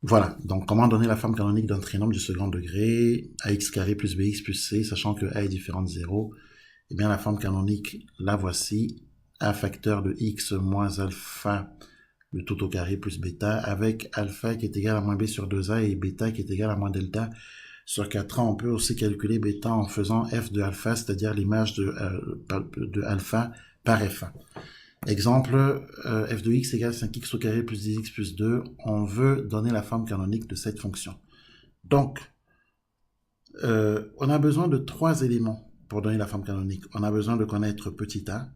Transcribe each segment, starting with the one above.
Voilà, donc comment donner la forme canonique d'un trinombre du second degré, ax carré plus bx plus c, sachant que a est différent de 0. Eh bien, la forme canonique, la voici, a facteur de x moins alpha, le tout au carré plus bêta, avec alpha qui est égal à moins b sur 2a et bêta qui est égal à moins delta sur 4a. On peut aussi calculer bêta en faisant f de alpha, c'est-à-dire l'image de alpha par f1. Exemple, f de x égale 5x au carré plus 10x plus 2. On veut donner la forme canonique de cette fonction. Donc, on a besoin de 3 éléments pour donner la forme canonique. On a besoin de connaître petit a,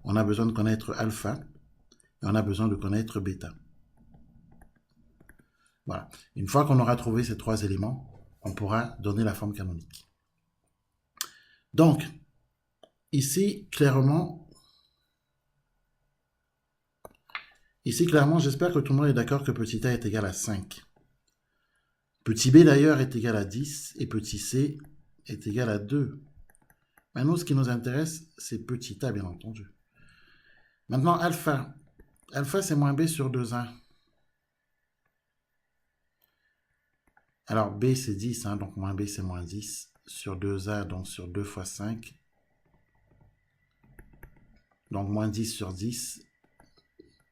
on a besoin de connaître alpha, et on a besoin de connaître bêta. Voilà. Une fois qu'on aura trouvé ces 3 éléments, on pourra donner la forme canonique. Donc, ici, clairement, j'espère que tout le monde est d'accord que petit a est égal à 5. Petit b, d'ailleurs, est égal à 10, et petit c est égal à 2. Maintenant, ce qui nous intéresse, c'est petit a, bien entendu. Maintenant, alpha. Alpha, c'est moins b sur 2a. Alors, b, c'est 10, hein, donc moins b, c'est moins 10. Sur 2a, donc sur 2 fois 5. Donc, moins 10 sur 10.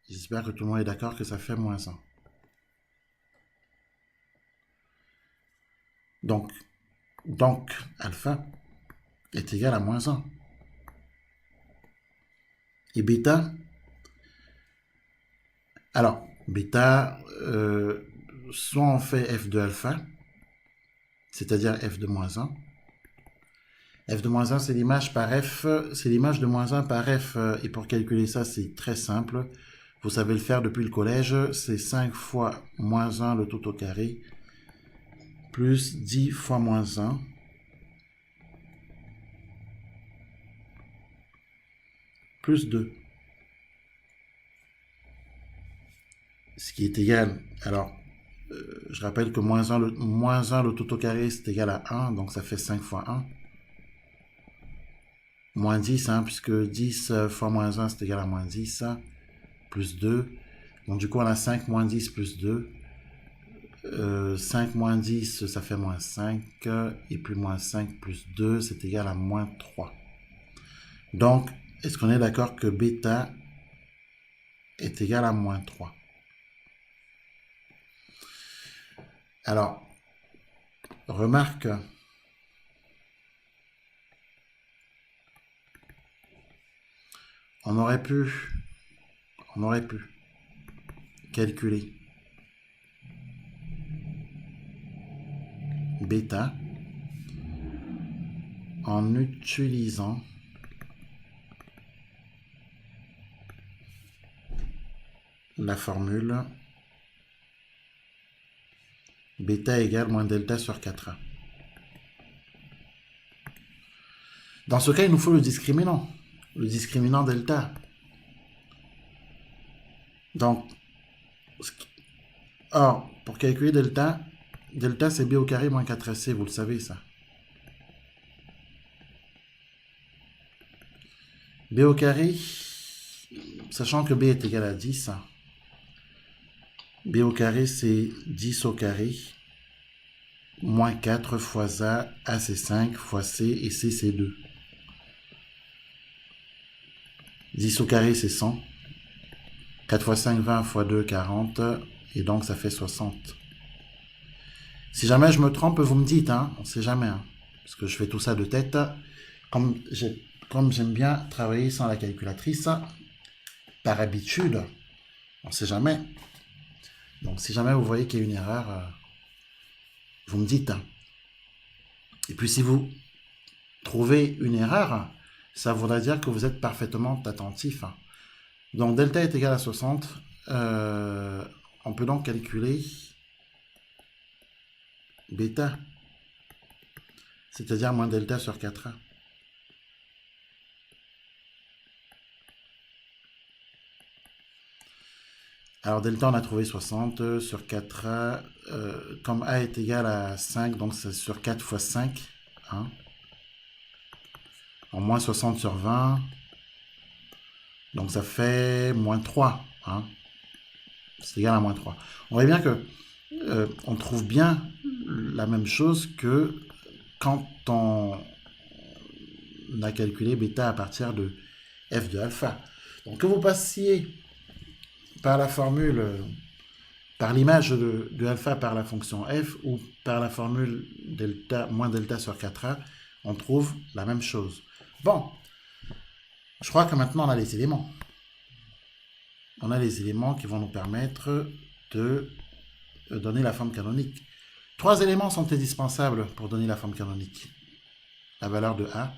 J'espère que tout le monde est d'accord que ça fait moins 1. Donc, alpha est égal à moins 1. Et bêta, alors, bêta, soit on fait f de alpha, c'est-à-dire f de moins 1. F de moins 1, c'est l'image par f, c'est l'image de moins 1 par f. Et pour calculer ça, c'est très simple. Vous savez le faire depuis le collège. C'est 5 fois moins 1 le tout au carré, plus 10 fois moins 1, plus 2. Ce qui est égal, alors, je rappelle que moins 1 le tout au carré, c'est égal à 1, donc ça fait 5 fois 1. Moins 10, hein, puisque 10 fois moins 1, c'est égal à moins 10, plus 2. Donc du coup, on a 5 moins 10 plus 2. 5 moins 10, ça fait moins 5. Et puis moins 5 plus 2, c'est égal à moins 3. Donc, est-ce qu'on est d'accord que bêta est égal à moins 3? Alors, remarque, on aurait pu calculer bêta en utilisant la formule bêta égale moins delta sur 4a. Dans ce cas, il nous faut le discriminant delta. Donc, or, pour calculer delta c'est b au carré moins 4ac, vous le savez ça. B au carré, sachant que b est égal à 10, b au carré c'est 10 au carré, moins 4 fois a c'est 5, fois c, et c c'est 2. 10 au carré c'est 100, 4 fois 5, 20, fois 2, 40, et donc ça fait 60. Si jamais je me trompe, vous me dites, hein, on ne sait jamais, hein, parce que je fais tout ça de tête, comme j'aime bien travailler sans la calculatrice, par habitude, on ne sait jamais. Donc si jamais vous voyez qu'il y a une erreur, vous me dites. Et puis si vous trouvez une erreur, ça voudra dire que vous êtes parfaitement attentif. Donc delta est égal à 60. On peut donc calculer bêta, c'est-à-dire moins delta sur 4a. Alors delta, on a trouvé 60 sur 4a. Comme a est égal à 5, donc c'est sur 4 fois 5. Hein. En moins 60 sur 20. Donc ça fait moins 3. Hein. C'est égal à moins 3. On voit bien que on trouve bien la même chose que quand on a calculé bêta à partir de f de alpha. Donc que vous passiez par la formule, par l'image de alpha par la fonction f ou par la formule delta moins delta sur 4a, on trouve la même chose. Bon, je crois que maintenant on a les éléments. On a les éléments qui vont nous permettre de donner la forme canonique. 3 éléments sont indispensables pour donner la forme canonique. La valeur de A,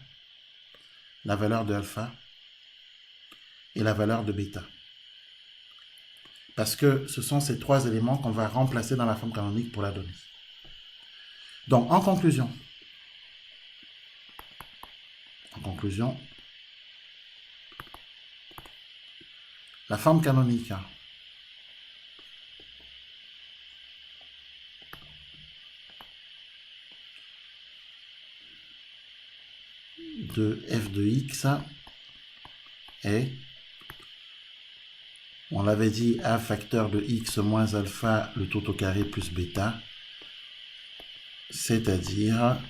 la valeur de alpha et la valeur de bêta. Parce que ce sont ces 3 éléments qu'on va remplacer dans la forme canonique pour la donner. Donc, en conclusion, la forme canonique de f de x est, on l'avait dit, a facteur de x moins alpha, le tout au carré plus bêta, c'est-à-dire,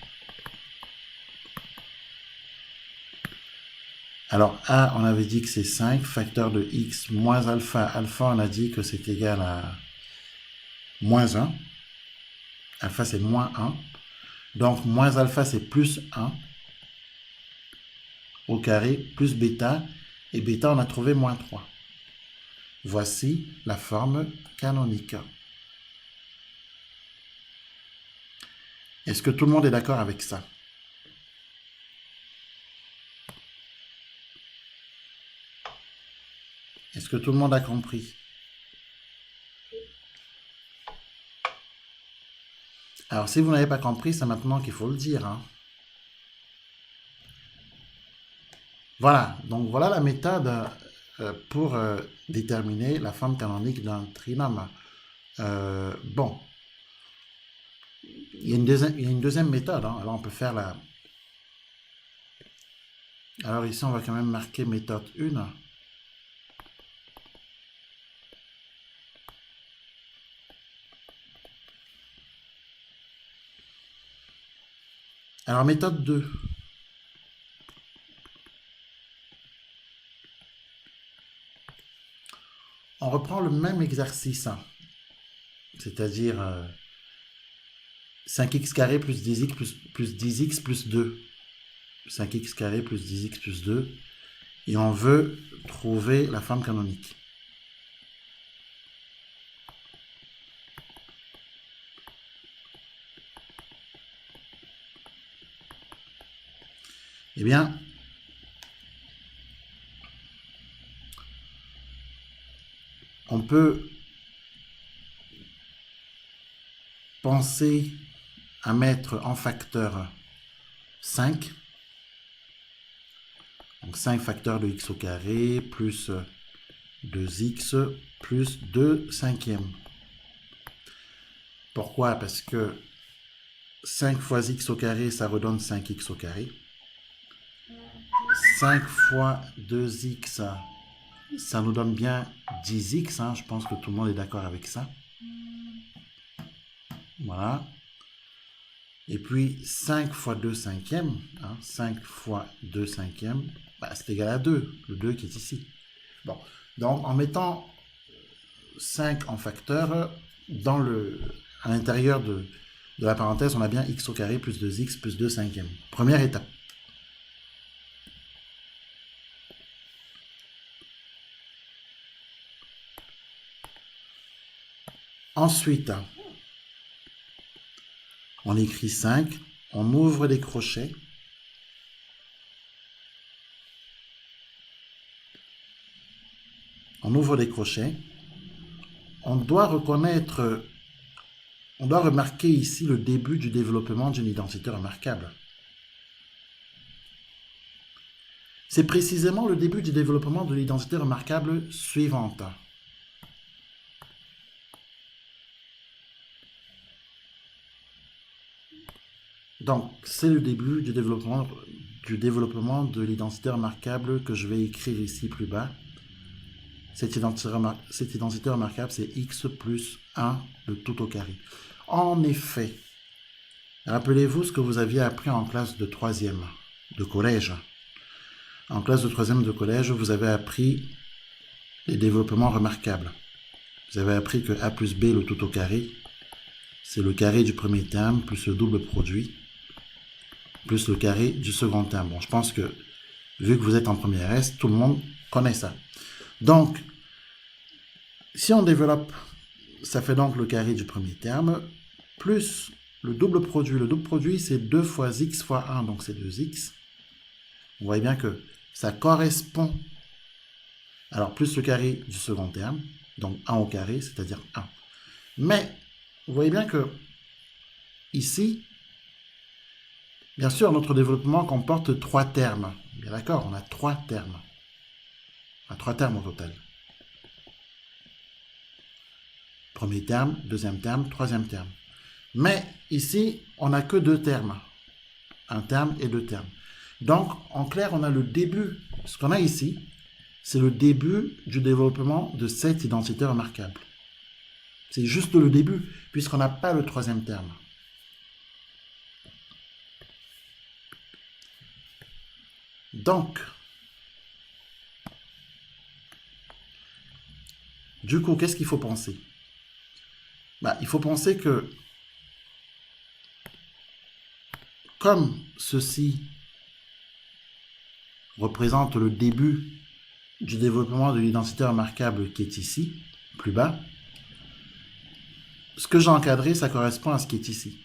alors a, on avait dit que c'est 5, facteur de x moins alpha, alpha on a dit que c'est égal à moins 1, alpha c'est moins 1, donc moins alpha c'est plus 1, au carré plus bêta, et bêta on a trouvé moins 3. Voici la forme canonique. Est-ce que tout le monde est d'accord avec ça? Est-ce que tout le monde a compris? Alors si vous n'avez pas compris, c'est maintenant qu'il faut le dire, hein. Voilà, donc voilà la méthode pour déterminer la forme canonique d'un trinôme. Bon, il y a une deuxième méthode, hein. Alors on peut faire la... Alors ici on va quand même marquer méthode 1. Alors méthode 2. On reprend le même exercice, hein. C'est-à-dire 5x carré plus 10x plus 10x plus 2. 5x carré plus 10x plus 2. Et on veut trouver la forme canonique. Eh bien, on peut penser à mettre en facteur 5. Donc 5 facteurs de x au carré plus 2x plus 2 cinquièmes. Pourquoi? Parce que 5 fois x au carré, ça redonne 5x au carré. 5 fois 2x, ça nous donne bien 10x. Hein. Je pense que tout le monde est d'accord avec ça. Voilà. Et puis 5 fois 2 cinquièmes, hein, 5 fois 2 cinquièmes, bah, c'est égal à 2, le 2 qui est ici. Bon, donc en mettant 5 en facteur, à l'intérieur de la parenthèse, on a bien x au carré plus 2x plus 2 cinquièmes. Première étape. Ensuite, on écrit 5, on ouvre les crochets. On ouvre les crochets. On doit remarquer ici le début du développement d'une identité remarquable. C'est précisément le début du développement de l'identité remarquable suivante. Donc, c'est le début du développement de l'identité remarquable que je vais écrire ici plus bas. cette identité remarquable, c'est x plus 1, le tout au carré. En effet, rappelez-vous ce que vous aviez appris en classe de 3e de collège. En classe de 3e de collège, vous avez appris les développements remarquables. Vous avez appris que a plus b, le tout au carré, c'est le carré du premier terme plus le double produit, plus le carré du second terme. Bon, je pense que, vu que vous êtes en première S, tout le monde connaît ça. Donc, si on développe, ça fait donc le carré du premier terme, plus le double produit. Le double produit, c'est 2 fois x fois 1, donc c'est 2x. Vous voyez bien que ça correspond, alors plus le carré du second terme, donc 1 au carré, c'est-à-dire 1. Mais, vous voyez bien que, ici, bien sûr, notre développement comporte 3 termes. Bien d'accord, on a 3 termes. On a 3 termes au total. Premier terme, deuxième terme, troisième terme. Mais ici, on n'a que 2 termes. Un terme et 2 termes. Donc, en clair, on a le début. Ce qu'on a ici, c'est le début du développement de cette identité remarquable. C'est juste le début, puisqu'on n'a pas le troisième terme. Donc, du coup, qu'est-ce qu'il faut penser? Il faut penser que, comme ceci représente le début du développement de l'identité remarquable qui est ici, plus bas, ce que j'ai encadré, ça correspond à ce qui est ici.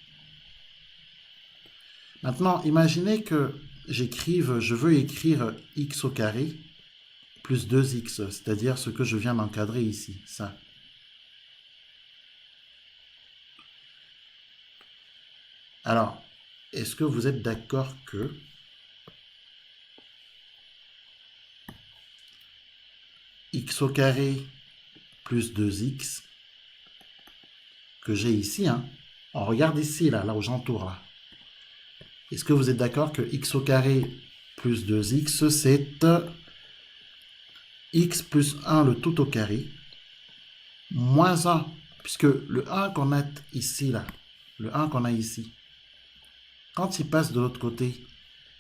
Maintenant, imaginez que je veux écrire x au carré plus 2x, c'est-à-dire ce que je viens d'encadrer ici, ça. Alors, est-ce que vous êtes d'accord que x au carré plus 2x que j'ai ici, hein, on regarde ici, là où j'entoure, là. Est-ce que vous êtes d'accord que x au carré plus 2x, c'est x plus 1 le tout au carré, moins 1, puisque le 1 qu'on a ici, là, le 1 qu'on a ici, quand il passe de l'autre côté,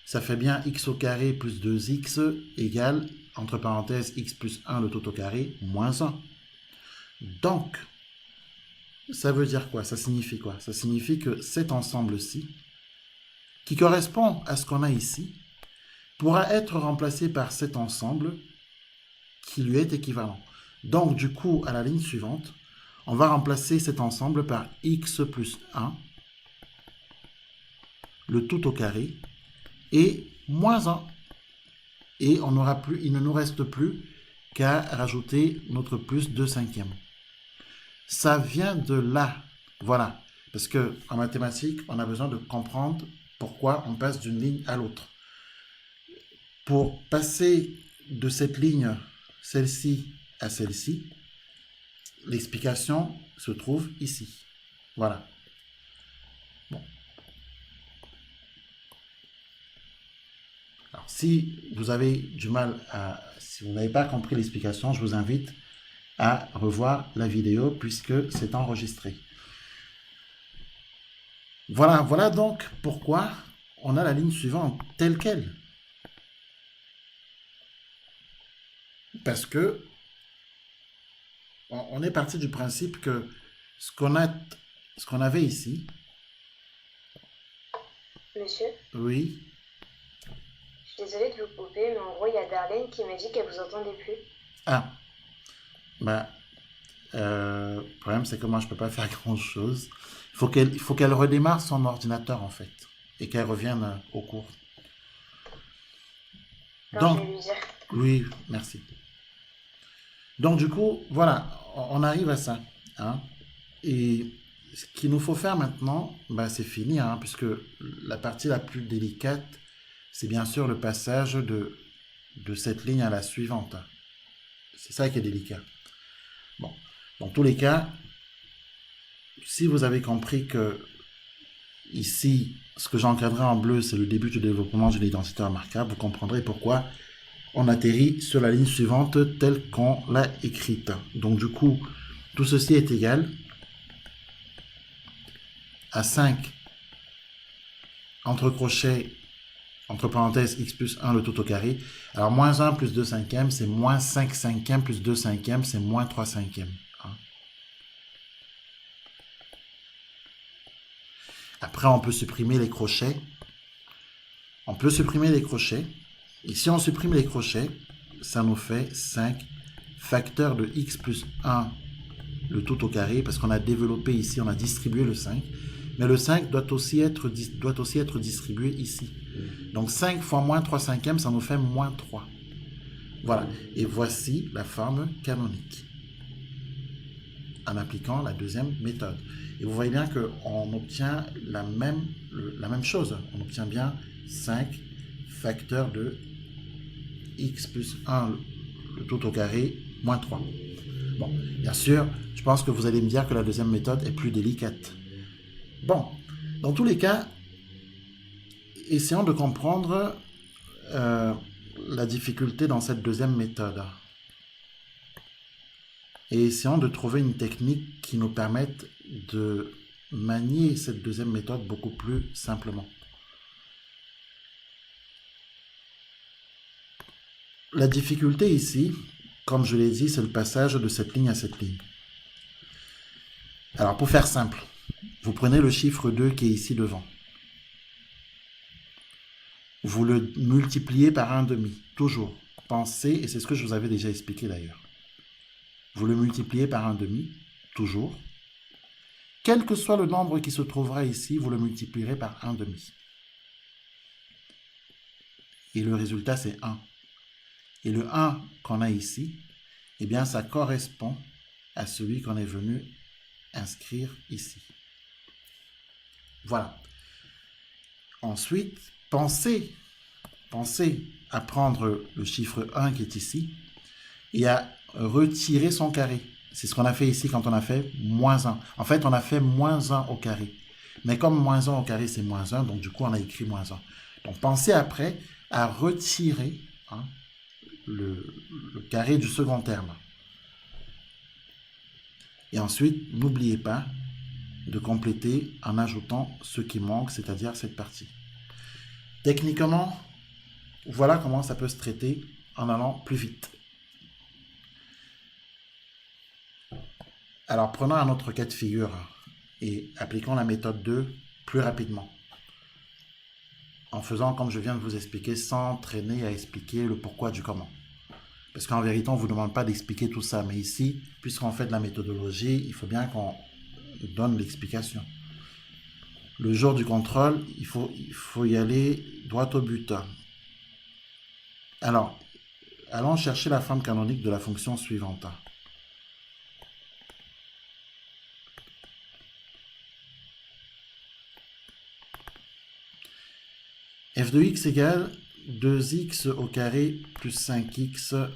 ça fait bien x au carré plus 2x égale, entre parenthèses, x plus 1 le tout au carré, moins 1. Donc, ça veut dire quoi? Ça signifie quoi? Ça signifie que cet ensemble-ci, qui correspond à ce qu'on a ici, pourra être remplacé par cet ensemble qui lui est équivalent. Donc, du coup, à la ligne suivante, on va remplacer cet ensemble par x plus 1, le tout au carré, et moins 1. Et on n'aura plus, il ne nous reste plus qu'à rajouter notre plus 2/5. Ça vient de là. Voilà. Parce qu'en mathématiques, on a besoin de comprendre pourquoi on passe d'une ligne à l'autre. Pour passer de cette ligne, celle-ci, à celle-ci, l'explication se trouve ici. Voilà. Bon. Alors, si vous avez du mal si vous n'avez pas compris l'explication, je vous invite à revoir la vidéo puisque c'est enregistré. Voilà donc pourquoi on a la ligne suivante telle qu'elle. Parce que on est parti du principe que ce qu'on avait ici. Monsieur, Oui. je suis désolée de vous couper, mais en gros, il y a Darlene qui m'a dit qu'elle vous entendait plus. Ah. Le problème, c'est que moi, je ne peux pas faire grand-chose. Il faut qu'elle redémarre son ordinateur, en fait, et qu'elle revienne au cours. Alors, je Donc, vais lui dire. oui, merci. Donc, du coup, voilà, on arrive à ça. Hein. Et ce qu'il nous faut faire maintenant, c'est fini, hein, puisque la partie la plus délicate, c'est bien sûr le passage de cette ligne à la suivante. C'est ça qui est délicat. Bon, dans tous les cas, si vous avez compris que ici, ce que j'ai encadré en bleu, c'est le début du développement d'une identité remarquable, vous comprendrez pourquoi on atterrit sur la ligne suivante telle qu'on l'a écrite. Donc du coup, tout ceci est égal à 5 entre crochets, entre parenthèses, x plus 1 le tout au carré. Alors moins 1 plus 2 cinquièmes, c'est moins 5 cinquièmes plus 2 cinquièmes, c'est moins 3 cinquièmes. Après, on peut supprimer les crochets. On peut supprimer les crochets. Et si on supprime les crochets, ça nous fait 5 facteurs de x plus 1 le tout au carré, parce qu'on a développé ici, on a distribué le 5. Mais le 5 doit aussi être distribué ici. Donc 5 fois moins 3 cinquièmes, ça nous fait moins 3. Voilà. Et voici la forme canonique en appliquant la deuxième méthode. Et vous voyez bien qu'on obtient la même chose. On obtient bien 5 facteurs de x plus 1 le tout au carré moins 3. Bon, bien sûr, je pense que vous allez me dire que la deuxième méthode est plus délicate. Bon, dans tous les cas, essayons de comprendre la difficulté dans cette deuxième méthode. Et essayons de trouver une technique qui nous permette de manier cette deuxième méthode beaucoup plus simplement. La difficulté ici, comme je l'ai dit, c'est le passage de cette ligne à cette ligne. Alors pour faire simple, vous prenez le chiffre 2 qui est ici devant. Vous le multipliez par 1,5, toujours. Pensez, et c'est ce que je vous avais déjà expliqué d'ailleurs. Vous le multipliez par 1,5, toujours. Quel que soit le nombre qui se trouvera ici, vous le multiplierez par 1,5. Et le résultat, c'est 1. Et le 1 qu'on a ici, eh bien, ça correspond à celui qu'on est venu inscrire ici. Voilà. Ensuite, pensez à prendre le chiffre 1 qui est ici et à retirer son carré. C'est ce qu'on a fait ici quand on a fait moins 1. En fait, on a fait moins 1 au carré. Mais comme moins 1 au carré, c'est moins 1, donc du coup, on a écrit moins 1. Donc, pensez après à retirer le carré du second terme. Et ensuite, n'oubliez pas de compléter en ajoutant ce qui manque, c'est-à-dire cette partie. Techniquement, voilà comment ça peut se traiter en allant plus vite. Alors, prenons un autre cas de figure et appliquons la méthode 2 plus rapidement. En faisant comme je viens de vous expliquer, sans traîner à expliquer le pourquoi du comment. Parce qu'en vérité, on ne vous demande pas d'expliquer tout ça. Mais ici, puisqu'on fait de la méthodologie, il faut bien qu'on donne l'explication. Le jour du contrôle, il faut y aller droit au but. Alors, allons chercher la forme canonique de la fonction suivante. f de x égale 2x au carré plus 5x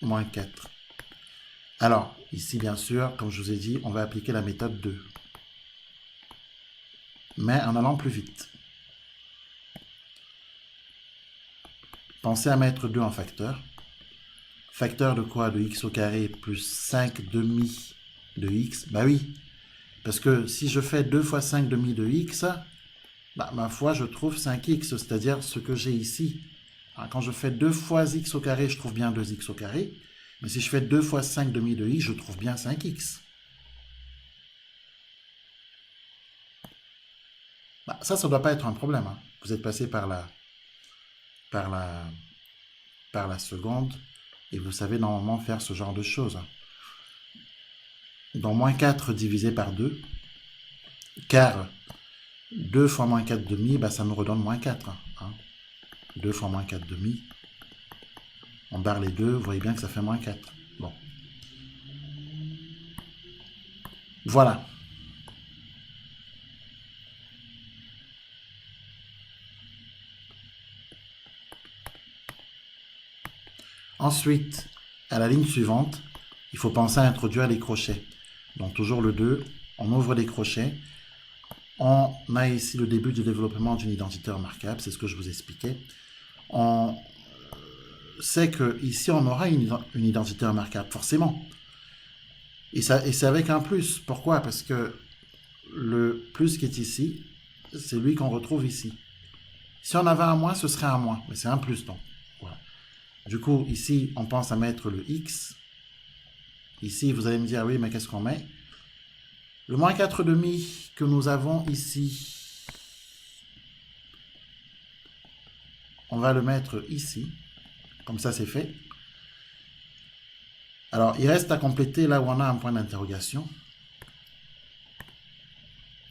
moins 4. Alors, ici, bien sûr, comme je vous ai dit, on va appliquer la méthode 2. Mais en allant plus vite. Pensez à mettre 2 en facteur. Facteur de quoi? De x au carré plus 5 demi de x. Bah oui, parce que si je fais 2 fois 5 demi de x, ma foi, je trouve 5x, c'est-à-dire ce que j'ai ici. Alors, quand je fais 2 fois x au carré, je trouve bien 2x au carré. Mais si je fais 2 fois 5 demi de x, je trouve bien 5x. Ça ne doit pas être un problème. Vous êtes passé par la seconde et vous savez normalement faire ce genre de choses. Donc, moins 4 divisé par 2, car 2 fois moins 4 demi, ça nous redonne moins 4. 2 fois moins 4 demi, on barre les deux, vous voyez bien que ça fait moins 4. Bon. Voilà. Ensuite, à la ligne suivante, il faut penser à introduire les crochets. Donc toujours le 2, on ouvre les crochets. On a ici le début du développement d'une identité remarquable, c'est ce que je vous expliquais. On c'est que ici on aura une identité remarquable, forcément. Et c'est avec un plus. Pourquoi? Parce que le plus qui est ici, c'est lui qu'on retrouve ici. Si on avait un moins, ce serait un moins, mais c'est un plus, donc. Voilà. Du coup, ici, on pense à mettre le x. Ici, vous allez me dire, oui, mais qu'est-ce qu'on met? Le moins 4 demi que nous avons ici, on va le mettre ici. Comme ça, c'est fait. Alors, il reste à compléter là où on a un point d'interrogation.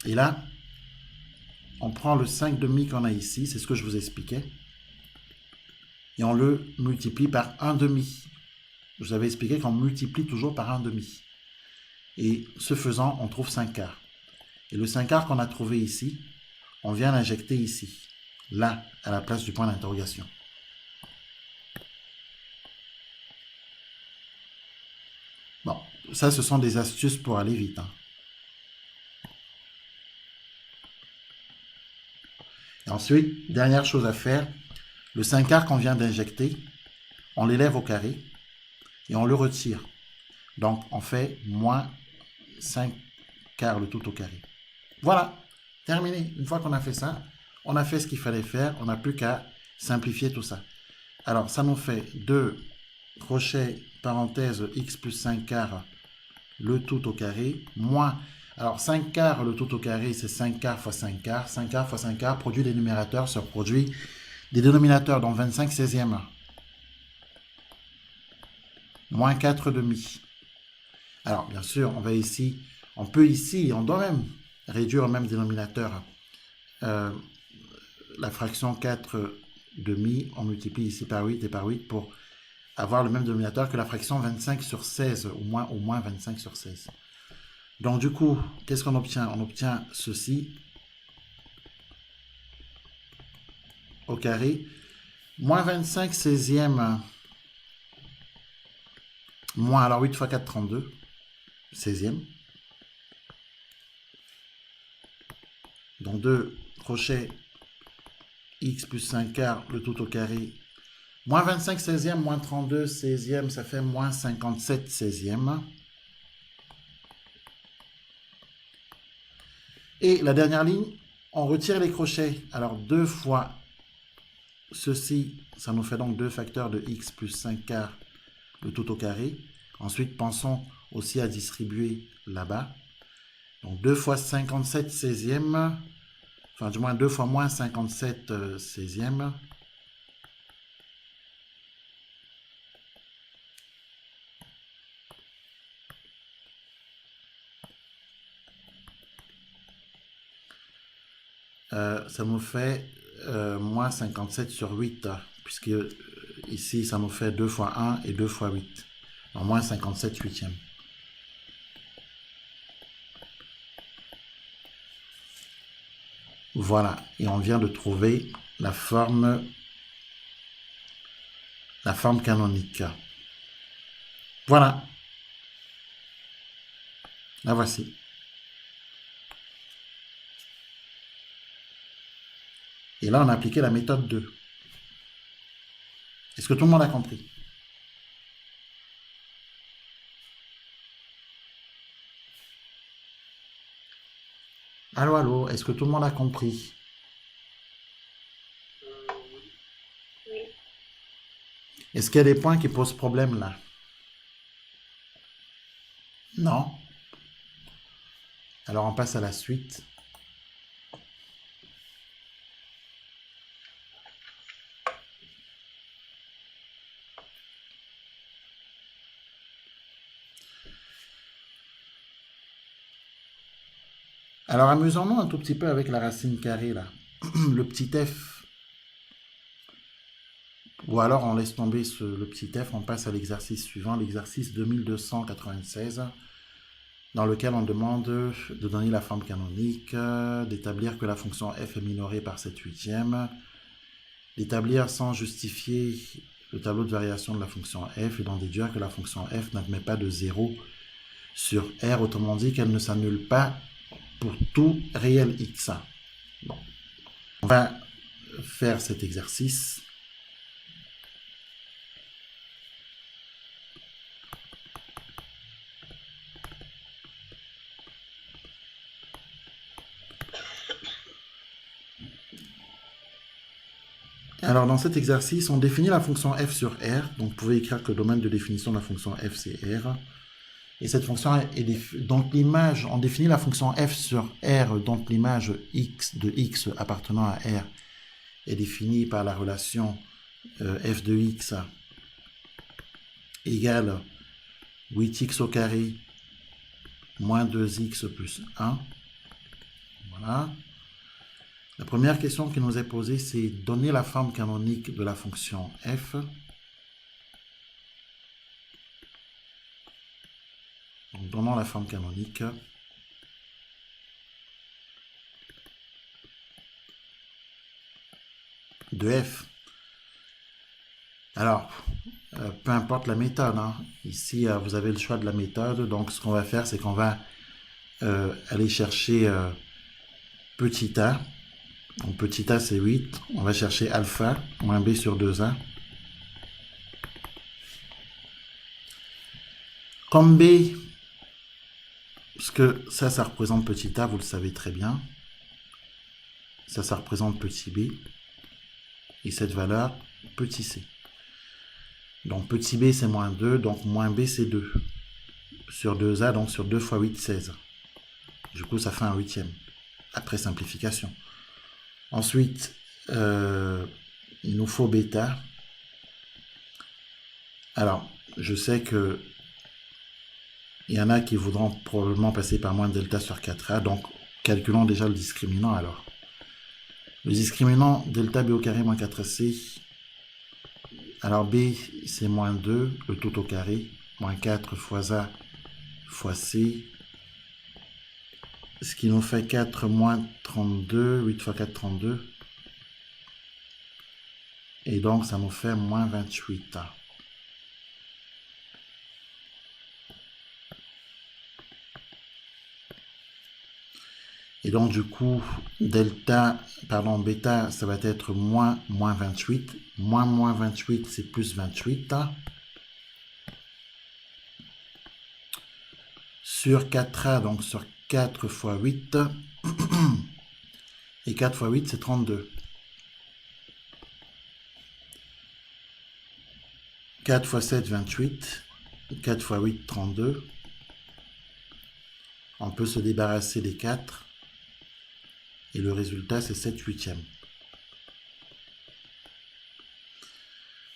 Et là, on prend le 5 demi qu'on a ici, c'est ce que je vous expliquais, et on le multiplie par 1 demi. Je vous avais expliqué qu'on multiplie toujours par 1 demi. Et ce faisant, on trouve 5 quarts. Et le 5 quarts qu'on a trouvé ici, on vient l'injecter ici, là, à la place du point d'interrogation. Bon, ça, ce sont des astuces pour aller vite, hein. Et ensuite, dernière chose à faire, le 5 quarts qu'on vient d'injecter, on l'élève au carré et on le retire. Donc, on fait moins 5 quarts le tout au carré. Voilà, terminé. Une fois qu'on a fait ça, on a fait ce qu'il fallait faire. On n'a plus qu'à simplifier tout ça. Alors, ça nous fait 2 crochets, parenthèse, x plus 5 quarts, le tout au carré, moins... Alors, 5 quarts, le tout au carré, c'est 5 quarts fois 5 quarts. 5 quarts fois 5 quarts, produit des numérateurs sur produit des dénominateurs, donc 25 16e. Moins 4 demi. Alors, bien sûr, on peut ici, on doit même réduire au même dénominateur la fraction 4 demi, on multiplie ici par 8 et par 8 pour avoir le même dénominateur que la fraction 25 sur 16, au moins 25 sur 16. Donc du coup, qu'est-ce qu'on obtient? On obtient ceci au carré, moins 25 16e, moins, alors 8 fois 4, 32, 16e. Donc 2 crochets x plus 5 quarts, le tout au carré. Moins 25 16e, moins 32 16e, ça fait moins 57 16e. Et la dernière ligne, on retire les crochets. Alors 2 fois ceci, ça nous fait donc 2 facteurs de x plus 5 quarts, le tout au carré. Ensuite, pensons aussi à distribuer là-bas. Donc 2 fois 57 16e, enfin du moins 2 fois moins 57 16e. Ça nous fait moins 57 sur 8, puisque ici, ça nous fait 2 fois 1 et 2 fois 8. Donc, moins 57 huitièmes. Voilà, et on vient de trouver la forme canonique. Voilà, la voici. Et là, on a appliqué la méthode 2. Est-ce que tout le monde a compris? Allô, allô, est-ce que tout le monde a compris? Oui. Est-ce qu'il y a des points qui posent problème là? Non? Alors on passe à la suite. Alors amusons-nous un tout petit peu avec la racine carrée là. Le petit f. Ou alors on laisse tomber le petit f, on passe à l'exercice suivant, l'exercice 2296, dans lequel on demande de donner la forme canonique, d'établir que la fonction f est minorée par 7/8, d'établir sans justifier le tableau de variation de la fonction f et d'en déduire que la fonction f n'admet pas de 0 sur R, autrement dit qu'elle ne s'annule pas pour tout réel x. Bon. On va faire cet exercice. Alors, dans cet exercice, on définit la fonction f sur R. Donc, vous pouvez écrire que le domaine de définition de la fonction f, c'est R. Et cette fonction est donc l'image, on définit la fonction f sur R, donc l'image x de x appartenant à R est définie par la relation f de x égale 8x au carré moins 2x plus 1. Voilà. La première question qui nous est posée, c'est donner la forme canonique de la fonction f. Donc, donnons la forme canonique. De f. Alors, peu importe la méthode, hein. Ici, vous avez le choix de la méthode. Donc, ce qu'on va faire, c'est qu'on va aller chercher petit a. Donc, petit a, c'est 8. On va chercher alpha, moins b sur 2a. Comme b, parce que ça représente petit a, vous le savez très bien. Ça représente petit b. Et cette valeur, petit c. Donc, petit b, c'est moins 2. Donc, moins b, c'est 2. Sur 2a, donc sur 2 fois 8, 16. Du coup, ça fait un huitième. Après simplification. Ensuite, il nous faut bêta. Alors, je sais que il y en a qui voudront probablement passer par moins delta sur 4a. Donc, calculons déjà le discriminant alors. Le discriminant delta b au carré moins 4c. Alors, b, c'est moins 2, le tout au carré. Moins 4 fois a fois c. Ce qui nous fait 4 moins 32. 8 fois 4, 32. Et donc, ça nous fait moins 28. Et donc, du coup, bêta, ça va être moins 28. Moins 28, c'est plus 28. Sur 4a, donc sur 4 fois 8. Et 4 fois 8, c'est 32. 4 fois 7, 28. 4 fois 8, 32. On peut se débarrasser des 4. Et le résultat, c'est 7 huitièmes.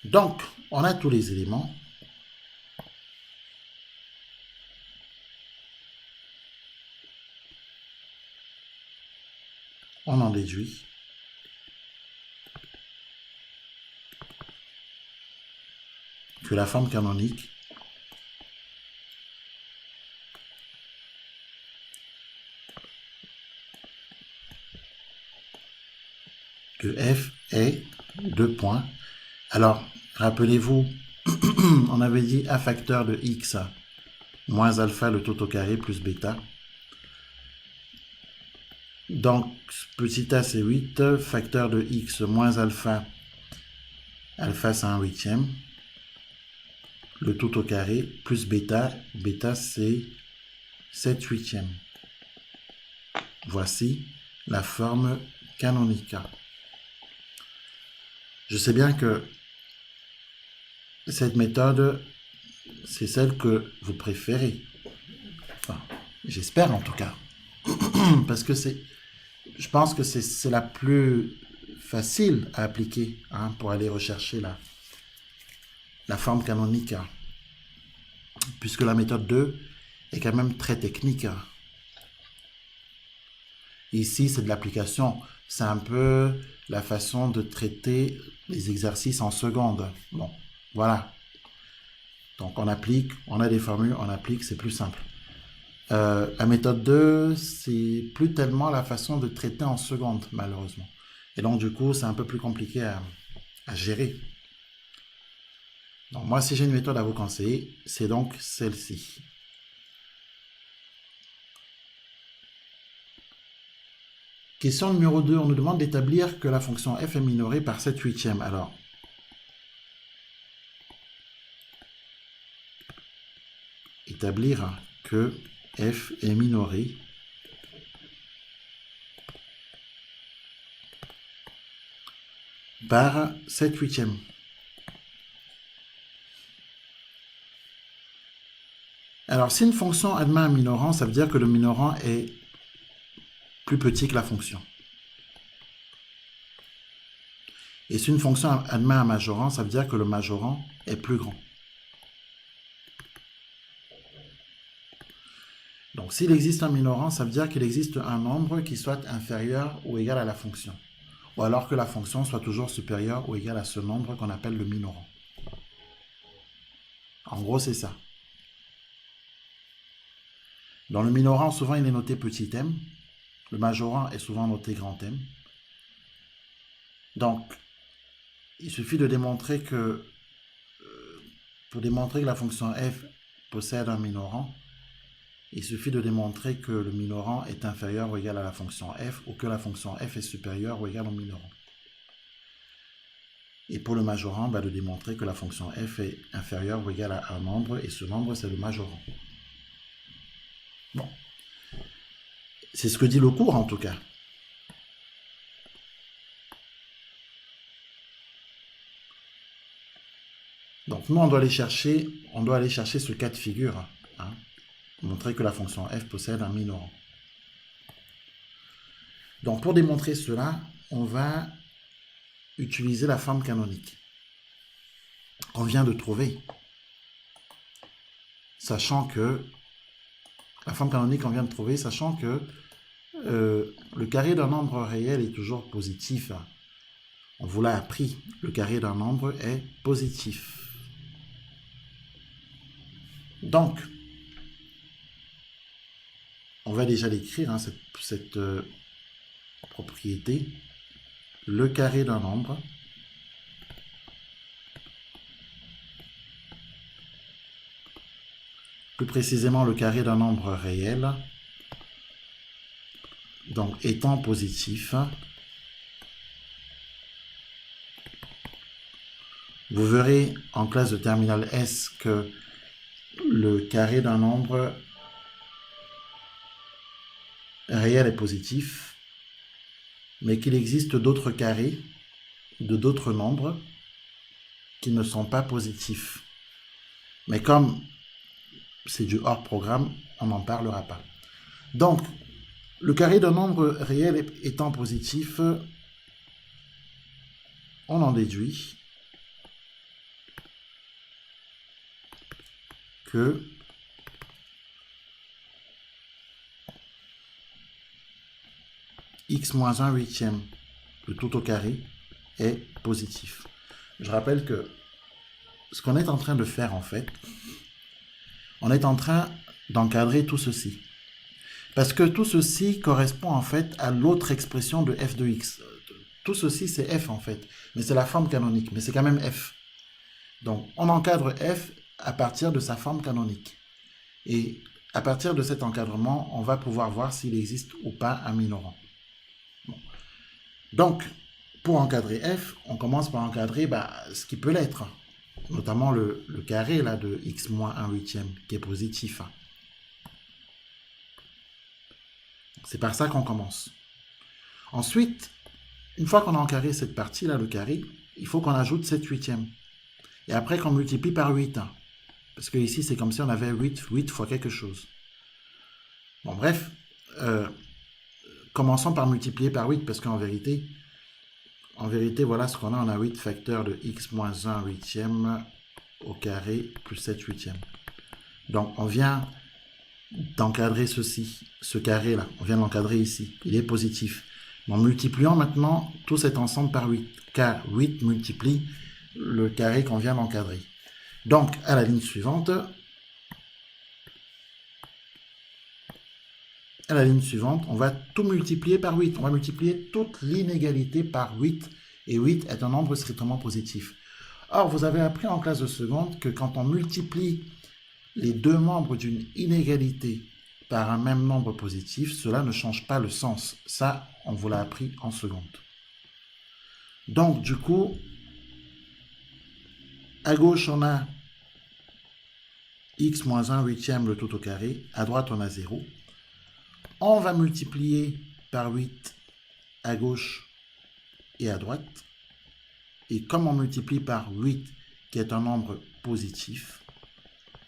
Donc, on a tous les éléments. On en déduit. Que la forme canonique que f est 2 points. Alors, rappelez-vous, on avait dit a facteur de x moins alpha le tout au carré plus bêta. Donc, petit a c'est 8, facteur de x moins alpha, alpha c'est un huitième, le tout au carré plus bêta, bêta c'est 7 huitièmes. Voici la forme canonique. Je sais bien que cette méthode, c'est celle que vous préférez. Enfin, j'espère en tout cas. Parce que je pense que c'est la plus facile à appliquer pour aller rechercher la forme canonique. Puisque la méthode 2 est quand même très technique. Ici, c'est de l'application. C'est un peu la façon de traiter les exercices en secondes. Bon, voilà. Donc, on applique, on a des formules, on applique, c'est plus simple. La méthode 2, c'est plus tellement la façon de traiter en secondes, malheureusement. Et donc, du coup, c'est un peu plus compliqué à gérer. Donc, moi, si j'ai une méthode à vous conseiller, c'est donc celle-ci. Question numéro 2, on nous demande d'établir que la fonction f est minorée par 7 huitièmes. Alors, établir que f est minorée par 7 huitièmes. Alors, si une fonction admet un minorant, ça veut dire que le minorant est plus petit que la fonction. Et si une fonction admet un majorant, ça veut dire que le majorant est plus grand. Donc, s'il existe un minorant, ça veut dire qu'il existe un nombre qui soit inférieur ou égal à la fonction. Ou alors que la fonction soit toujours supérieure ou égale à ce nombre qu'on appelle le minorant. En gros, c'est ça. Dans le minorant, souvent, il est noté petit m. Le majorant est souvent noté grand M. Donc, il suffit de démontrer que, pour démontrer que la fonction f possède un minorant, il suffit de démontrer que le minorant est inférieur ou égal à la fonction f, ou que la fonction f est supérieure ou égale au minorant. Et pour le majorant, de démontrer que la fonction f est inférieure ou égale à un nombre, et ce nombre, c'est le majorant. Bon. C'est ce que dit le cours, en tout cas. Donc, nous, on doit aller chercher ce cas de figure, hein, montrer que la fonction f possède un minorant. Donc, pour démontrer cela, on va utiliser la forme canonique qu'on vient de trouver, sachant que la forme canonique qu'on vient de trouver, sachant que le carré d'un nombre réel est toujours positif. On vous l'a appris, le carré d'un nombre est positif. Donc, on va déjà l'écrire, hein, cette propriété. Le carré d'un nombre plus précisément le carré d'un nombre réel, donc étant positif, vous verrez en classe de terminale S que le carré d'un nombre réel est positif, mais qu'il existe d'autres carrés de d'autres nombres qui ne sont pas positifs. Mais comme c'est du hors programme, on n'en parlera pas. Donc, le carré d'un nombre réel étant positif, on en déduit que x moins 1 huitième, le tout au carré, est positif. Je rappelle que ce qu'on est en train de faire, en fait, on est en train d'encadrer tout ceci. Parce que tout ceci correspond en fait à l'autre expression de f de x. Tout ceci, c'est f en fait, mais c'est la forme canonique, mais c'est quand même f. Donc, on encadre f à partir de sa forme canonique. Et à partir de cet encadrement, on va pouvoir voir s'il existe ou pas un minorant. Bon. Donc, pour encadrer f, on commence par encadrer ce qui peut l'être, notamment le carré là, de x moins 1 huitième, qui est positif. C'est par ça qu'on commence. Ensuite, une fois qu'on a encadré cette partie-là, le carré, il faut qu'on ajoute 7 huitièmes. Et après qu'on multiplie par 8. Parce que ici, c'est comme si on avait 8 fois quelque chose. Bon, bref, commençons par multiplier par 8, parce qu'en vérité, voilà ce qu'on a. On a 8 facteurs de x moins 1 huitième au carré plus 7 huitièmes. Donc, on vient d'encadrer ceci, ce carré-là. On vient de l'encadrer ici. Il est positif. En multipliant maintenant tout cet ensemble par 8, car 8 multiplie le carré qu'on vient d'encadrer. Donc, à la ligne suivante, on va tout multiplier par 8. On va multiplier toute l'inégalité par 8, et 8 est un nombre strictement positif. Or, vous avez appris en classe de seconde que quand on multiplie les deux membres d'une inégalité par un même nombre positif, cela ne change pas le sens. Ça, on vous l'a appris en seconde. Donc, du coup, à gauche, on a x moins 1 huitième, le tout au carré. À droite, on a 0. On va multiplier par 8 à gauche et à droite. Et comme on multiplie par 8, qui est un nombre positif,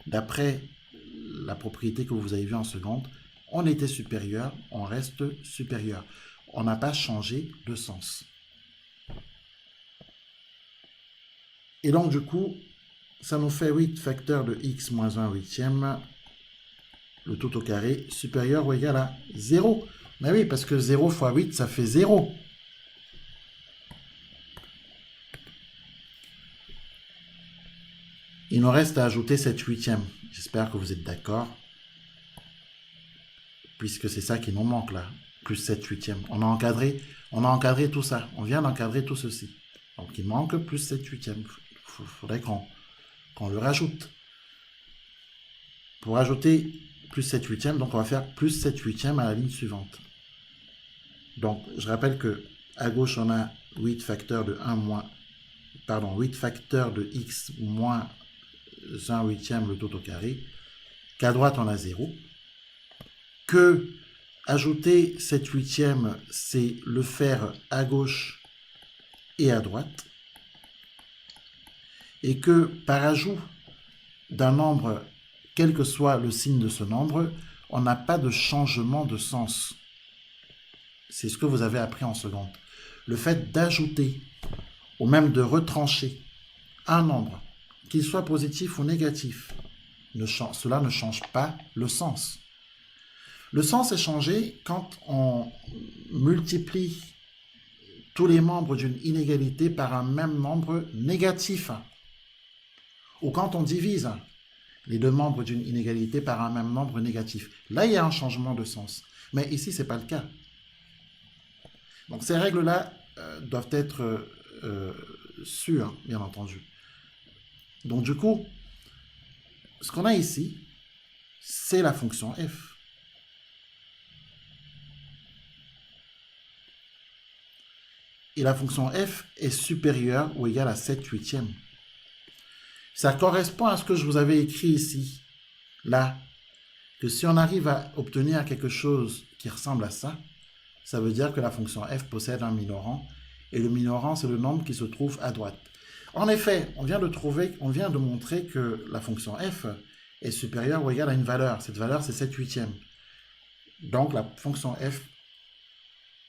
d'après la propriété que vous avez vue en seconde, on était supérieur, on reste supérieur. On n'a pas changé de sens. Et donc, du coup, ça nous fait 8 facteurs de x moins 1 huitième, le tout au carré, supérieur ou égal à 0. Mais oui, parce que 0 fois 8, ça fait 0. Il nous reste à ajouter cette huitième. J'espère que vous êtes d'accord. Puisque c'est ça qui nous manque là. Plus 7 huitièmes. On a encadré tout ça. On vient d'encadrer tout ceci. Donc il manque plus 7 huitièmes. Il faudrait qu'on le rajoute. Pour ajouter plus 7 huitièmes, donc on va faire plus 7 huitièmes à la ligne suivante. Donc je rappelle que à gauche on a 8 facteurs de 1 moins, pardon, 8 facteurs de x moins 1 huitième, le tout au carré, qu'à droite on a 0, que ajouter 7 huitièmes, c'est le faire à gauche et à droite, et que par ajout d'un nombre, quel que soit le signe de ce nombre, on n'a pas de changement de sens. C'est ce que vous avez appris en seconde. Le fait d'ajouter, ou même de retrancher un nombre, qu'il soit positif ou négatif, cela ne change pas le sens. Le sens est changé quand on multiplie tous les membres d'une inégalité par un même nombre négatif, ou quand on divise les deux membres d'une inégalité par un même nombre négatif. Là, il y a un changement de sens. Mais ici, ce n'est pas le cas. Donc, ces règles-là doivent être sûres, bien entendu. Donc, du coup, ce qu'on a ici, c'est la fonction f. Et la fonction f est supérieure ou égale à 7 huitièmes. Ça correspond à ce que je vous avais écrit ici, là, que si on arrive à obtenir quelque chose qui ressemble à ça, ça veut dire que la fonction f possède un minorant, et le minorant, c'est le nombre qui se trouve à droite. En effet, on vient de montrer que la fonction f est supérieure ou égale à une valeur. Cette valeur, c'est 7 huitièmes. Donc, la fonction f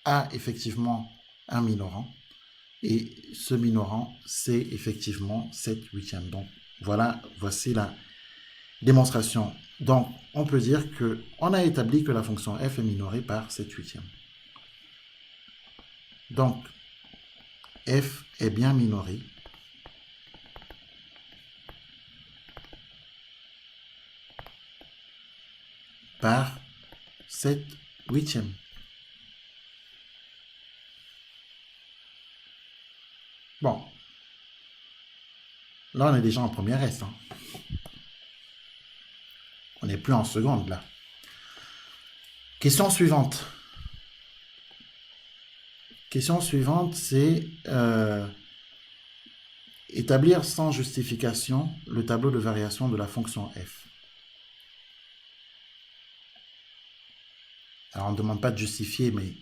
a effectivement un minorant, et ce minorant, c'est effectivement 7 huitièmes. Donc, voici la démonstration. Donc, on peut dire qu'on a établi que la fonction f est minorée par 7 huitièmes. Donc, f est bien minorée par 7 huitièmes. Bon, là on est déjà en première S. Hein. On n'est plus en seconde là. Question suivante. Question suivante, c'est établir sans justification le tableau de variation de la fonction f. Alors on ne demande pas de justifier, mais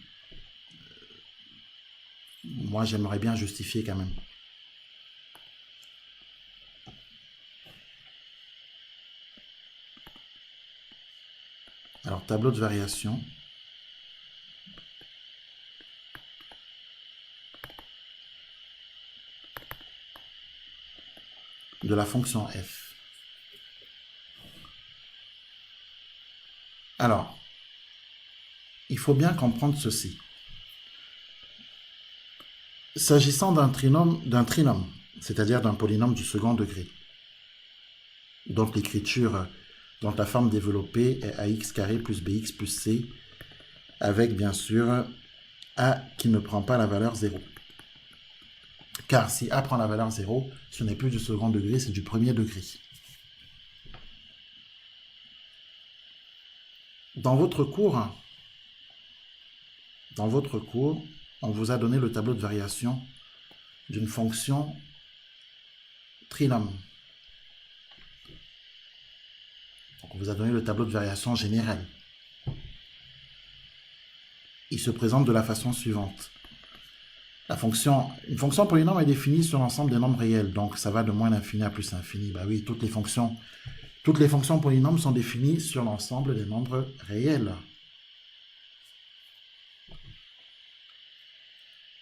moi j'aimerais bien justifier quand même. Alors tableau de variation de la fonction f. Alors, il faut bien comprendre ceci. S'agissant d'un trinôme, c'est-à-dire d'un polynôme du second degré, dont l'écriture, dont la forme développée est ax carré plus bx plus c, avec bien sûr a qui ne prend pas la valeur 0. Car si a prend la valeur 0, ce n'est plus du second degré, c'est du premier degré. Dans votre cours, on vous a donné le tableau de variation d'une fonction trinôme. On vous a donné le tableau de variation général. Il se présente de la façon suivante. Une fonction polynôme est définie sur l'ensemble des nombres réels. Donc, ça va de moins l'infini à plus l'infini. Bah oui, toutes les fonctions polynômes sont définies sur l'ensemble des nombres réels.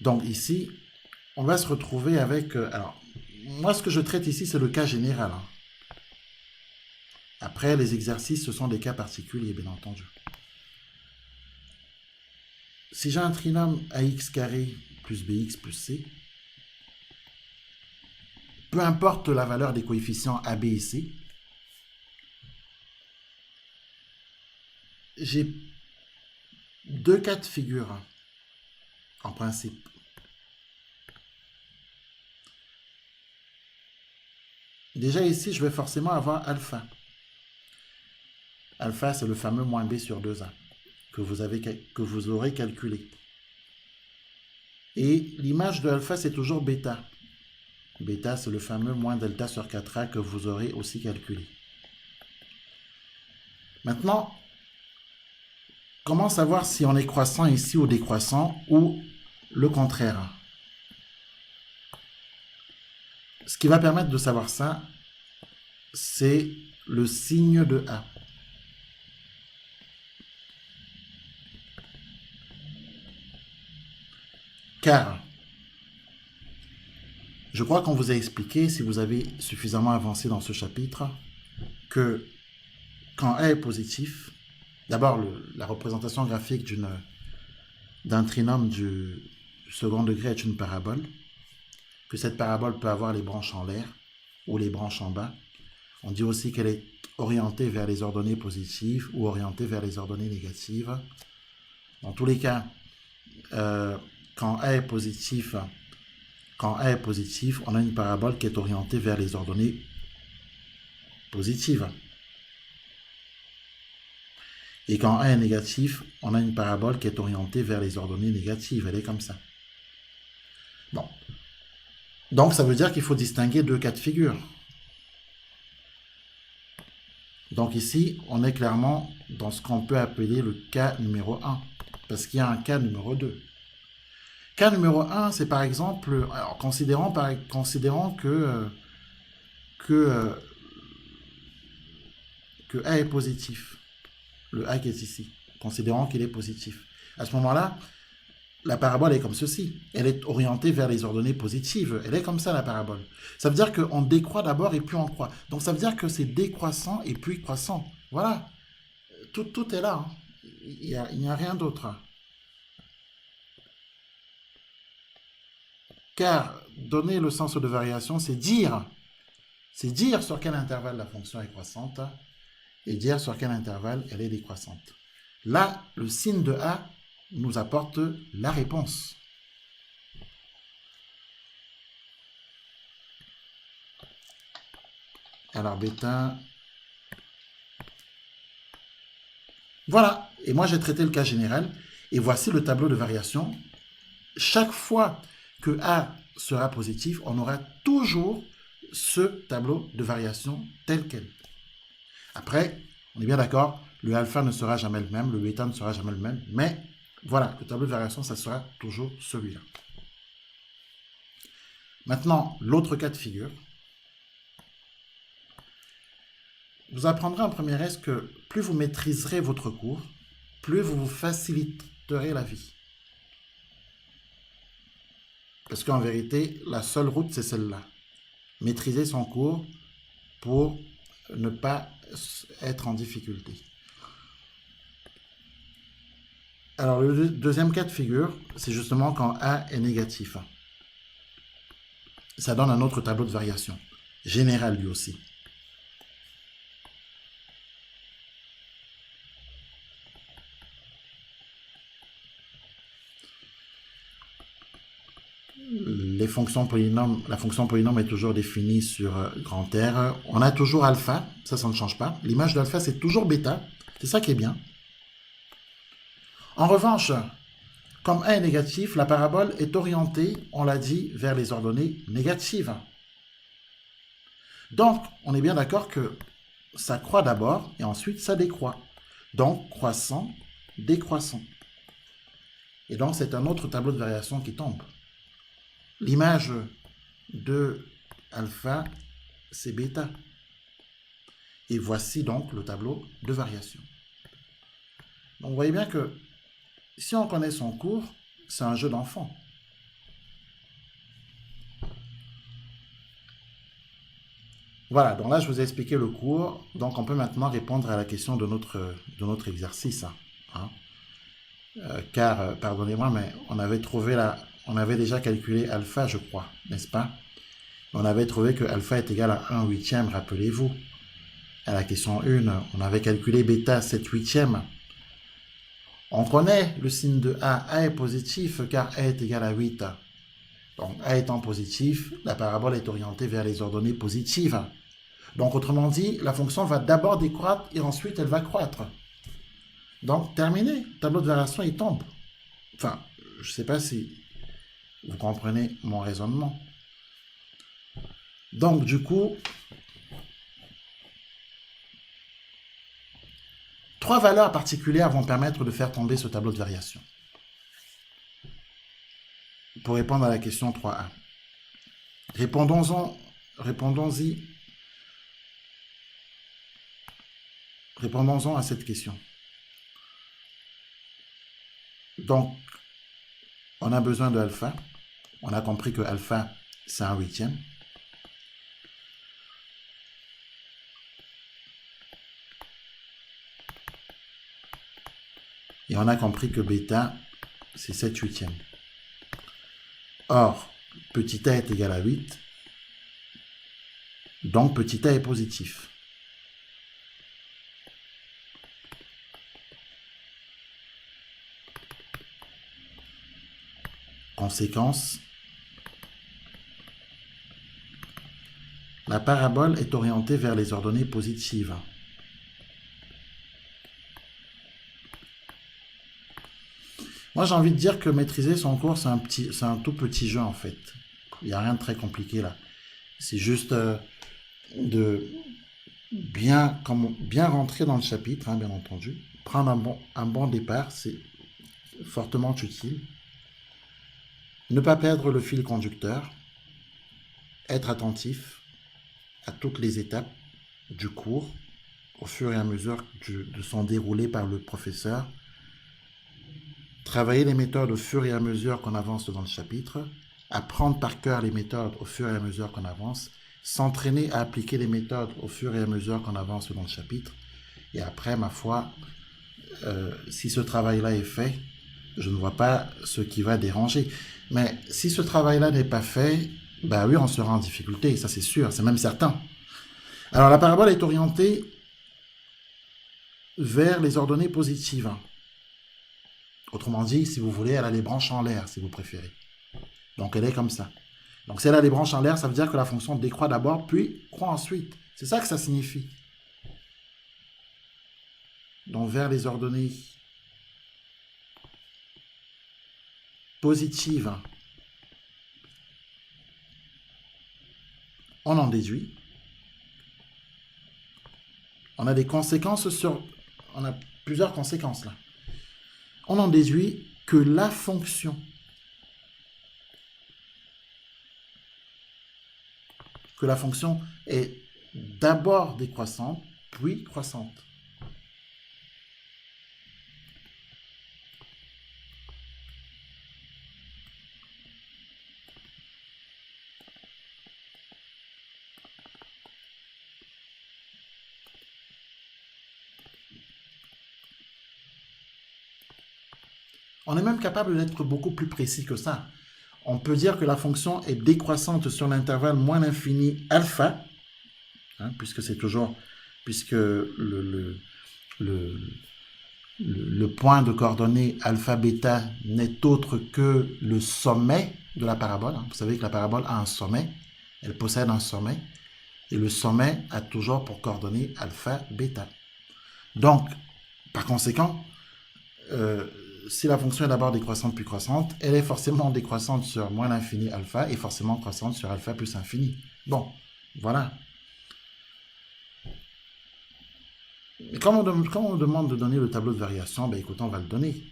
Donc ici, on va se retrouver avec... alors, moi, ce que je traite ici, c'est le cas général. Hein. Après, les exercices, ce sont des cas particuliers, bien entendu. Si j'ai un trinôme ax carré plus bx plus c, peu importe la valeur des coefficients a, b et c, j'ai deux cas de figure, en principe. Déjà ici, je vais forcément avoir alpha. Alpha, c'est le fameux moins b sur 2a que vous aurez calculé. Et l'image de alpha, c'est toujours bêta. Bêta, c'est le fameux moins delta sur 4a que vous aurez aussi calculé. Maintenant, comment savoir si on est croissant ici ou décroissant ou le contraire? Ce qui va permettre de savoir ça, c'est le signe de A. Car, je crois qu'on vous a expliqué, si vous avez suffisamment avancé dans ce chapitre, que quand A est positif, d'abord la représentation graphique d'un trinôme du second degré est une parabole, que cette parabole peut avoir les branches en l'air ou les branches en bas. On dit aussi qu'elle est orientée vers les ordonnées positives ou orientée vers les ordonnées négatives. Dans tous les cas, quand A est positif, on a une parabole qui est orientée vers les ordonnées positives. Et quand A est négatif, on a une parabole qui est orientée vers les ordonnées négatives. Elle est comme ça. Bon. Donc, ça veut dire qu'il faut distinguer deux cas de figure. Donc ici, on est clairement dans ce qu'on peut appeler le cas numéro 1. Parce qu'il y a un cas numéro 2. Cas numéro 1, c'est par exemple, alors considérons que A est positif. Le A qui est ici. Considérons qu'il est positif. À ce moment-là, la parabole est comme ceci. Elle est orientée vers les ordonnées positives. Elle est comme ça, la parabole. Ça veut dire qu'on décroît d'abord et puis on croît. Donc ça veut dire que c'est décroissant et puis croissant. Voilà. Tout est là. Hein. Il n'y a rien d'autre. Car donner le sens de variation, c'est dire sur quel intervalle la fonction est croissante et dire sur quel intervalle elle est décroissante. Là, le signe de A nous apporte la réponse. Alors, bêta. Voilà. Et moi, j'ai traité le cas général. Et voici le tableau de variation. Chaque fois que A sera positif, on aura toujours ce tableau de variation tel quel. Après, on est bien d'accord, le alpha ne sera jamais le même, le bêta ne sera jamais le même, mais voilà, le tableau de variation, ça sera toujours celui-là. Maintenant, l'autre cas de figure. Vous apprendrez en première S que plus vous maîtriserez votre cours, plus vous vous faciliterez la vie. Parce qu'en vérité, la seule route, c'est celle-là. Maîtriser son cours pour ne pas être en difficulté. Alors, le deuxième cas de figure, c'est justement quand A est négatif. Ça donne un autre tableau de variation, général lui aussi. La fonction polynôme est toujours définie sur grand R. On a toujours alpha, ça ne change pas. L'image d'alpha, c'est toujours bêta. C'est ça qui est bien. En revanche, comme A est négatif, la parabole est orientée, on l'a dit, vers les ordonnées négatives. Donc, on est bien d'accord que ça croît d'abord et ensuite ça décroît. Donc, croissant, décroissant. Et donc, c'est un autre tableau de variation qui tombe. L'image de alpha, c'est bêta. Et voici donc le tableau de variation. Donc vous voyez bien que si on connaît son cours, c'est un jeu d'enfant. Voilà, donc là je vous ai expliqué le cours, donc on peut maintenant répondre à la question de notre exercice. Hein. Car, pardonnez-moi, mais on avait déjà calculé alpha, je crois, n'est-ce pas? On avait trouvé que alpha est égal à 1 huitième, rappelez-vous. À la question 1, on avait calculé bêta 7 huitièmes. On connaît le signe de A. A est positif car A est égal à 8. Donc A étant positif, la parabole est orientée vers les ordonnées positives. Donc autrement dit, la fonction va d'abord décroître et ensuite elle va croître. Donc terminé, le tableau de variation il tombe. Enfin, je ne sais pas si vous comprenez mon raisonnement. Donc du coup, 3 valeurs particulières vont permettre de faire tomber ce tableau de variation. Pour répondre à la question 3A. Répondons-en à cette question. Donc, on a besoin de alpha. On a compris que alpha, c'est 1 huitième. Et on a compris que bêta, c'est 7 huitièmes. Or, petit a est égal à 8. Donc, petit a est positif. Conséquence, la parabole est orientée vers les ordonnées positives. Moi, j'ai envie de dire que maîtriser son cours, c'est un tout petit jeu en fait. Il n'y a rien de très compliqué là. C'est juste de bien rentrer dans le chapitre, hein, bien entendu. Prendre un bon départ, c'est fortement utile. Ne pas perdre le fil conducteur. Être attentif à toutes les étapes du cours au fur et à mesure de son déroulé par le professeur. Travailler les méthodes au fur et à mesure qu'on avance dans le chapitre, apprendre par cœur les méthodes au fur et à mesure qu'on avance, s'entraîner à appliquer les méthodes au fur et à mesure qu'on avance dans le chapitre. Et après, ma foi, si ce travail-là est fait, je ne vois pas ce qui va déranger. Mais si ce travail-là n'est pas fait, bah oui, on sera en difficulté, ça c'est sûr, c'est même certain. Alors la parabole est orientée vers les ordonnées positives. Autrement dit, si vous voulez, elle a les branches en l'air, si vous préférez. Donc elle est comme ça. Donc si elle a les branches en l'air, ça veut dire que la fonction décroît d'abord, puis croît ensuite. C'est ça que ça signifie. Donc vers les ordonnées positives, on en déduit. On a des conséquences on a plusieurs conséquences là. On en déduit que la fonction est d'abord décroissante, puis croissante. On est même capable d'être beaucoup plus précis que ça. On peut dire que la fonction est décroissante sur l'intervalle moins l'infini alpha, hein, puisque le point de coordonnées alpha-bêta n'est autre que le sommet de la parabole. Vous savez que la parabole a un sommet, elle possède un sommet, et le sommet a toujours pour coordonnées alpha-bêta. Donc, par conséquent, si la fonction est d'abord décroissante puis croissante, elle est forcément décroissante sur moins l'infini alpha et forcément croissante sur alpha plus infini. Bon, voilà. Mais quand on demande de donner le tableau de variation, ben écoutez, on va le donner.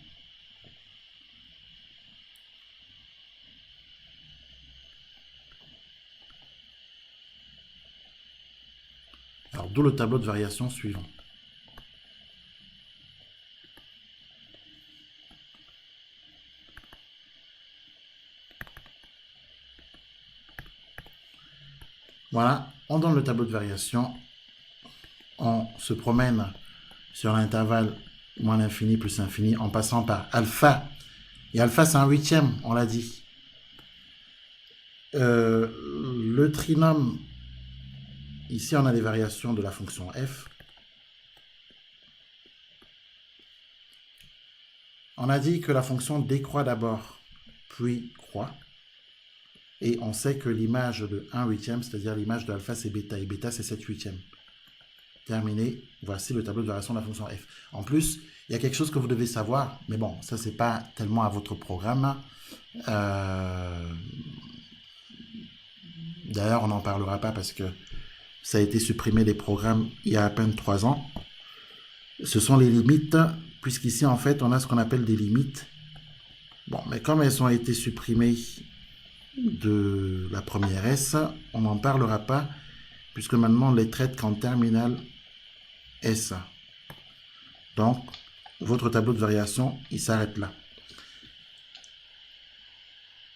Alors, d'où le tableau de variation suivant. Voilà, on donne le tableau de variation. On se promène sur l'intervalle moins l'infini plus l'infini en passant par alpha. Et alpha, c'est un huitième, on l'a dit. Le trinôme, ici, on a les variations de la fonction f. On a dit que la fonction décroît d'abord, puis croît. Et on sait que l'image de 1 huitième, c'est-à-dire l'image de alpha, c'est bêta. Et bêta, c'est 7 huitièmes. Terminé. Voici le tableau de variation de la fonction f. En plus, il y a quelque chose que vous devez savoir. Mais bon, ça, c'est pas tellement à votre programme. D'ailleurs, on n'en parlera pas parce que ça a été supprimé des programmes il y a à peine 3 ans. Ce sont les limites, puisqu'ici, en fait, on a ce qu'on appelle des limites. Bon, mais comme elles ont été supprimées de la première S, on n'en parlera pas, puisque maintenant, on les traite qu'en terminale S. Donc, votre tableau de variation, il s'arrête là.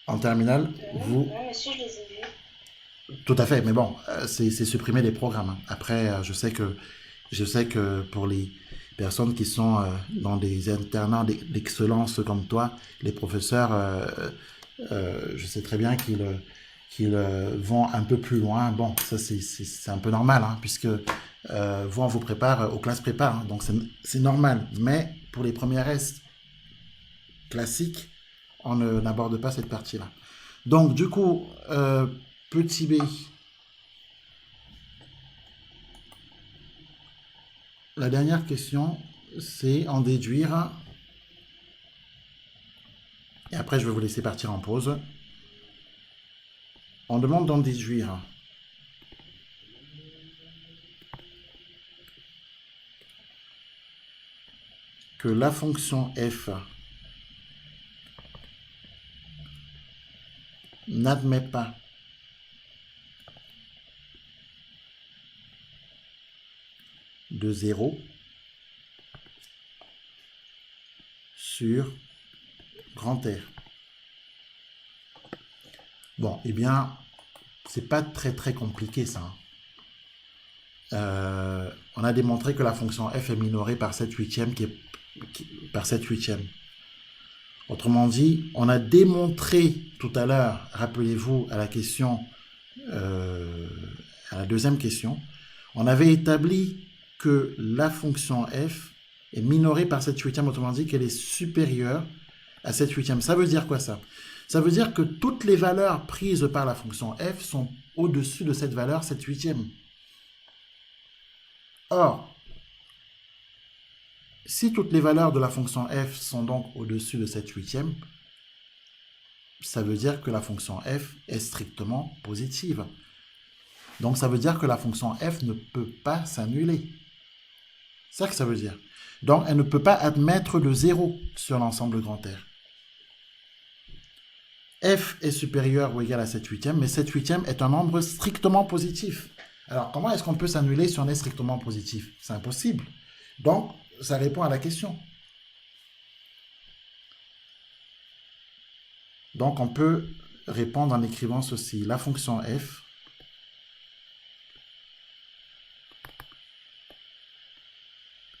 En terminale, vous... Ouais, monsieur, je les ai vus. Tout à fait, mais bon, c'est supprimer les programmes. Après, je sais que pour les personnes qui sont dans des internats d'excellence comme toi, les professeurs, je sais très bien qu'ils vont un peu plus loin. Bon, ça c'est un peu normal, hein, puisque vous, on vous prépare aux classes prépa, hein, donc c'est normal. Mais pour les premières S classiques, on n'aborde pas cette partie-là. Donc, du coup, petit b, la dernière question, c'est en déduire. Et après, je vais vous laisser partir en pause. On demande d'en déduire que la fonction f n'admet pas de 0 sur grand R. Bon, eh bien, c'est pas très compliqué ça. On a démontré que la fonction f est minorée par 7 huitièmes par 7 huitièmes. Autrement dit, on a démontré tout à l'heure, rappelez-vous à la question, à la deuxième question, on avait établi que la fonction f est minorée par 7 huitièmes, autrement dit qu'elle est supérieure à 7 huitièmes. Ça veut dire quoi ça? Ça veut dire que toutes les valeurs prises par la fonction f sont au-dessus de cette valeur 7 huitièmes. Or, si toutes les valeurs de la fonction f sont donc au-dessus de 7 huitièmes, ça veut dire que la fonction f est strictement positive. Donc ça veut dire que la fonction f ne peut pas s'annuler. C'est ça que ça veut dire. Donc elle ne peut pas admettre de 0 sur l'ensemble grand R. F est supérieur ou égal à 7 huitièmes, mais 7 huitièmes est un nombre strictement positif. Alors comment est-ce qu'on peut s'annuler si on est strictement positif? C'est impossible. Donc ça répond à la question. Donc on peut répondre en écrivant ceci. La fonction f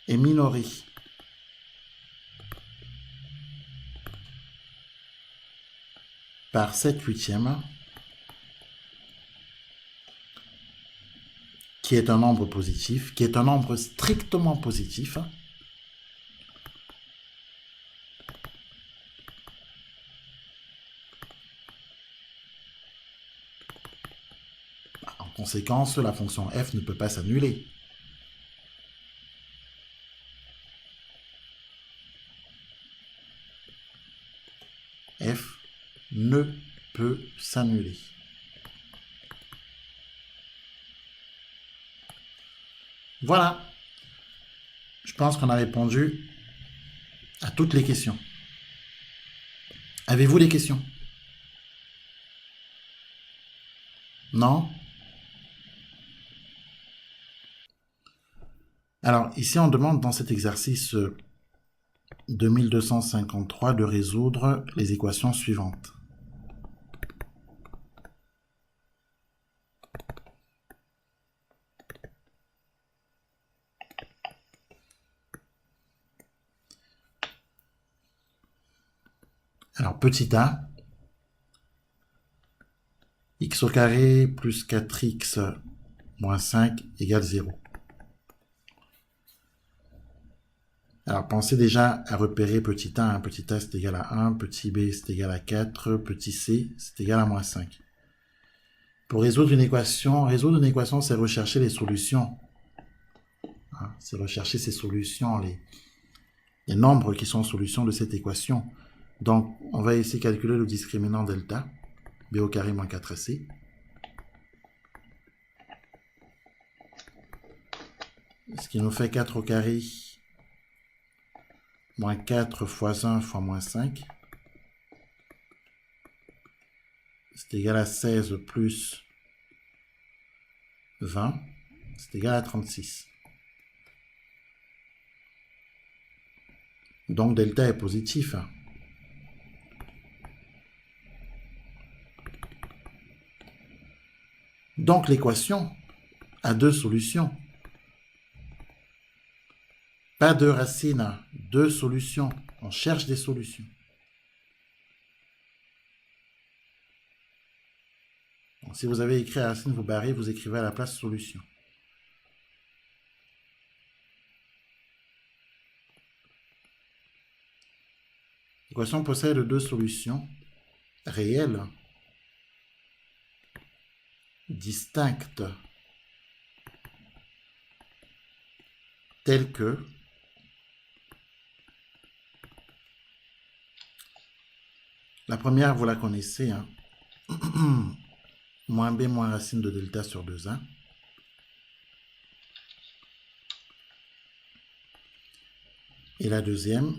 est minorée par 7 huitièmes, qui est un nombre positif, qui est un nombre strictement positif, en conséquence, la fonction f ne peut pas s'annuler. F ne peut s'annuler. Voilà. Je pense qu'on a répondu à toutes les questions. Avez-vous des questions? Non? Alors, ici, on demande dans cet exercice 2253 de résoudre les équations suivantes. Alors, petit a, x au carré plus 4x moins 5 égale 0. Alors, pensez déjà à repérer petit a. Hein. Petit a, c'est égal à 1. Petit b, c'est égal à 4. Petit c, c'est égal à moins 5. Pour résoudre une équation, c'est rechercher les solutions. Hein, c'est rechercher ces solutions, les nombres qui sont solutions de cette équation. Donc, on va ici calculer le discriminant delta, b au carré moins 4ac. Ce qui nous fait 4 au carré moins 4 fois 1 fois moins 5. C'est égal à 16 plus 20. C'est égal à 36. Donc, delta est positif. Donc, l'équation a deux solutions. Pas de racines, deux solutions. On cherche des solutions. Donc, si vous avez écrit racine, vous barrez, vous écrivez à la place solution. L'équation possède deux solutions réelles, distinctes, telles que la première, vous la connaissez, hein? Moins b moins racine de delta sur 2a. Et la deuxième,